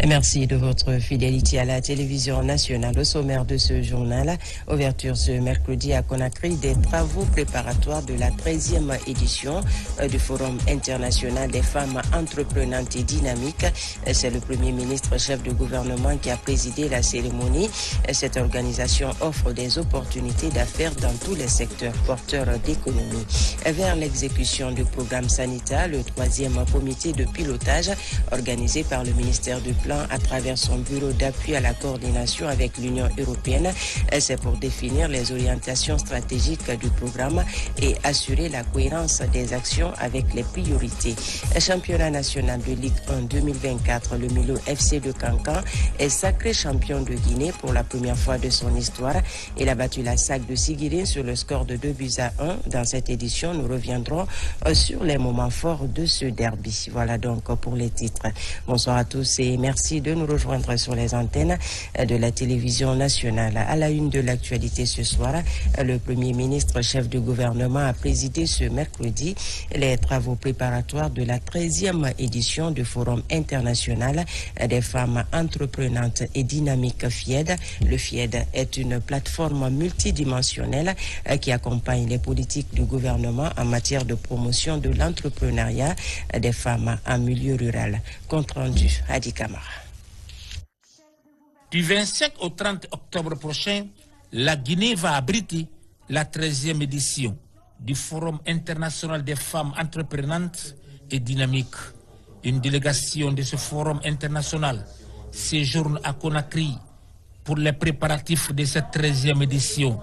Merci de votre fidélité à la télévision nationale. Au sommaire de ce journal, ouverture ce mercredi à Conakry des travaux préparatoires de la 13e édition du Forum international des femmes entreprenantes et dynamiques. C'est le Premier ministre, chef de gouvernement, qui a présidé la cérémonie. Cette organisation offre des opportunités d'affaires dans tous les secteurs porteurs d'économie. Vers l'exécution du programme sanitaire, le 3e comité de pilotage organisé par le ministère du Plan à travers son bureau d'appui à la coordination avec l'Union européenne. C'est pour définir les orientations stratégiques du programme et assurer la cohérence des actions avec les priorités. Le championnat national de Ligue 1 2024, le Milo FC de Cancan est sacré champion de Guinée pour la première fois de son histoire. Il a battu la SAC de Siguiri sur le score de 2-1. Dans cette édition, nous reviendrons sur les moments forts de ce derby. Voilà donc pour les titres. Bonsoir à tous et merci de nous rejoindre sur les antennes de la télévision nationale. À la une de l'actualité ce soir, le Premier ministre, chef de gouvernement, a présidé ce mercredi les travaux préparatoires de la 13e édition du Forum international des femmes entreprenantes et dynamiques FIED. Le FIED est une plateforme multidimensionnelle qui accompagne les politiques du gouvernement en matière de promotion de l'entrepreneuriat des femmes en milieu rural. Compte rendu, Adi Kamara. Du 25 au 30 octobre prochain, la Guinée va abriter la 13e édition du Forum international des femmes entreprenantes et dynamiques. Une délégation de ce forum international séjourne à Conakry pour les préparatifs de cette 13e édition.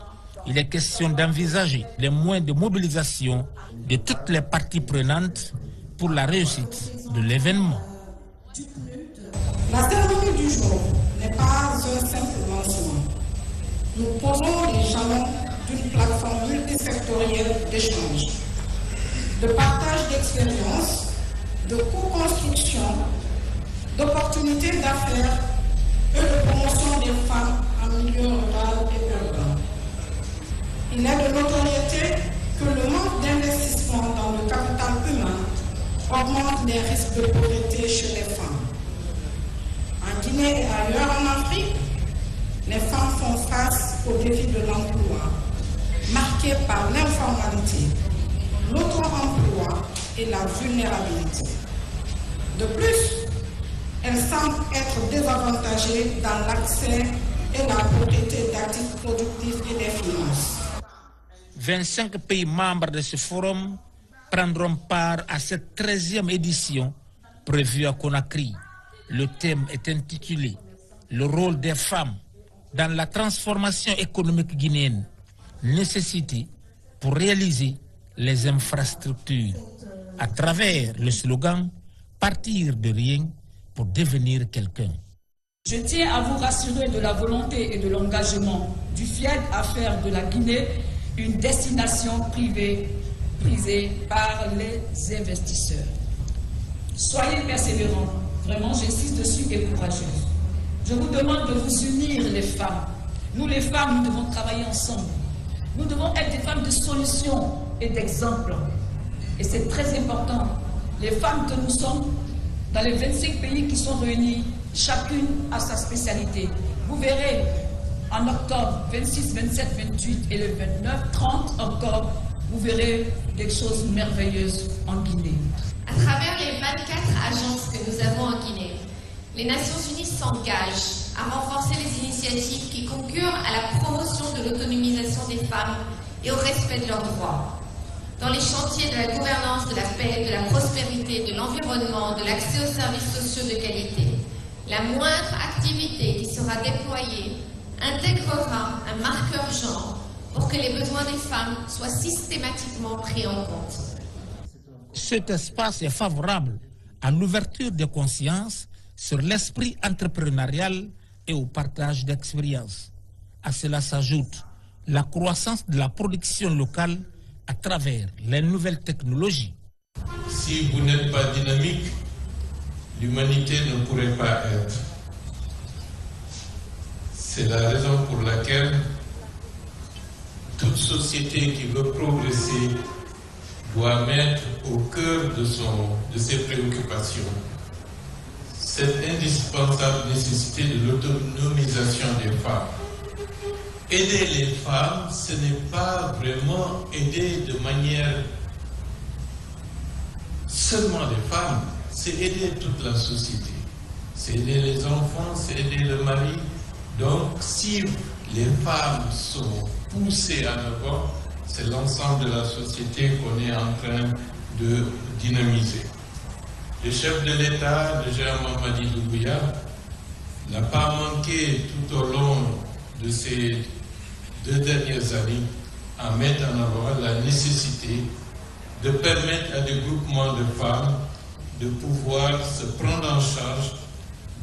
Il est question d'envisager les moyens de mobilisation de toutes les parties prenantes pour la réussite de l'événement. La cérémonie du jour n'est pas un simple lancement. Nous posons les jalons d'une plateforme multisectorielle d'échange, de partage d'expériences, de co-construction, d'opportunités d'affaires et de promotion des femmes en milieu rural et urbain. Il est de notoriété que le manque d'investissement dans le capital humain augmente les risques de pauvreté chez les femmes. En Guinée et ailleurs en Afrique, les femmes font face au défi de l'emploi, marqué par l'informalité, l'auto-emploi et la vulnérabilité. De plus, elles semblent être désavantagées dans l'accès et la propriété d'actifs productifs et des finances. 25 pays membres de ce forum prendront part à cette 13e édition prévue à Conakry. Le thème est intitulé « Le rôle des femmes dans la transformation économique guinéenne, nécessité pour réaliser les infrastructures » à travers le slogan « Partir de rien pour devenir quelqu'un ». Je tiens à vous rassurer de la volonté et de l'engagement du FIED à faire de la Guinée une destination prisée par les investisseurs. Soyez persévérants, vraiment j'insiste dessus, et courageux. Je vous demande de vous unir les femmes. Nous les femmes, nous devons travailler ensemble. Nous devons être des femmes de solutions et d'exemples. Et c'est très important. Les femmes que nous sommes, dans les 25 pays qui sont réunis, chacune a sa spécialité. Vous verrez, en octobre, 26, 27, 28 et le 29, 30 octobre, vous verrez des choses merveilleuses en Guinée. À travers les 24 agences que nous avons en Guinée, les Nations Unies s'engagent à renforcer les initiatives qui concourent à la promotion de l'autonomisation des femmes et au respect de leurs droits. Dans les chantiers de la gouvernance, de la paix, de la prospérité, de l'environnement, de l'accès aux services sociaux de qualité, la moindre activité qui sera déployée intégrera un marqueur genre pour que les besoins des femmes soient systématiquement pris en compte. Cet espace est favorable à l'ouverture des consciences sur l'esprit entrepreneurial et au partage d'expériences. À cela s'ajoute la croissance de la production locale à travers les nouvelles technologies. Si vous n'êtes pas dynamique, l'humanité ne pourrait pas être. C'est la raison pour laquelle toute société qui veut progresser doit mettre au cœur de ses préoccupations cette indispensable nécessité de l'autonomisation des femmes. Aider les femmes, ce n'est pas vraiment aider de manière seulement les femmes, c'est aider toute la société. C'est aider les enfants, c'est aider le mari. Donc, si les femmes sont poussées en avant, c'est l'ensemble de la société qu'on est en train de dynamiser. Le chef de l'État, le général Mamadi Doumbouya, n'a pas manqué tout au long de ces 2 dernières années à mettre en avant la nécessité de permettre à des groupements de femmes de pouvoir se prendre en charge,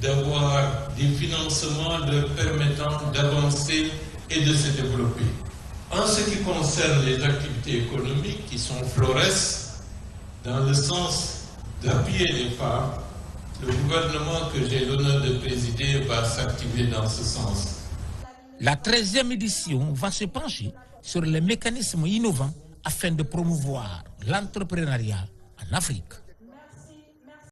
d'avoir des financements leur permettant d'avancer et de se développer. En ce qui concerne les activités économiques qui sont florès, dans le sens d'appuyer les femmes, le gouvernement que j'ai l'honneur de présider va s'activer dans ce sens. La 13e édition va se pencher sur les mécanismes innovants afin de promouvoir l'entrepreneuriat en Afrique.